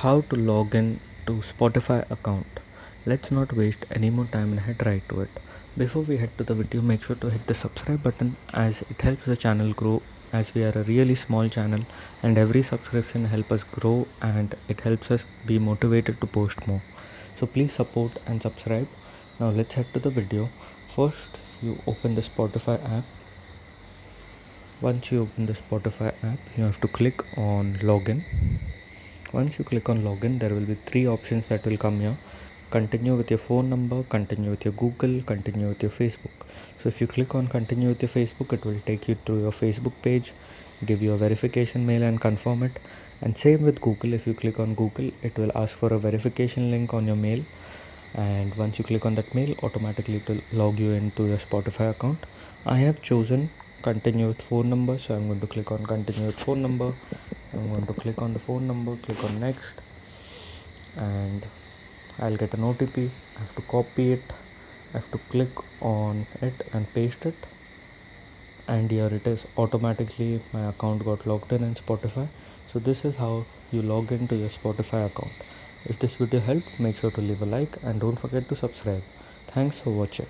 how to log in to Spotify account. Let's not waste any more time and head right to it. Before we head to the video, make sure to hit the subscribe button as it helps the channel grow, as we are a really small channel and every subscription helps us grow and it helps us be motivated to post more. So please support and subscribe. Now let's head to the video. First you open the Spotify app. Once you open the Spotify app, you have to click on login. Once you click on login, there will be three options that will come here. Continue with your phone number, continue with your Google, continue with your Facebook. So if you click on continue with your Facebook, it will take you to your Facebook page, give you a verification mail and confirm it. And same with Google, if you click on Google, it will ask for a verification link on your mail. And once you click on that mail, automatically it will log you into your Spotify account. I have chosen continue with phone number, so I'm going to click on continue with phone number. I'm going to click on the phone number, click on next, and I'll get an OTP. I have to copy it, I have to click on it and paste it, and here it is. Automatically my account got logged in Spotify. So this is how you log into your Spotify account. If this video helped, make sure to leave a like and don't forget to subscribe. Thanks for watching.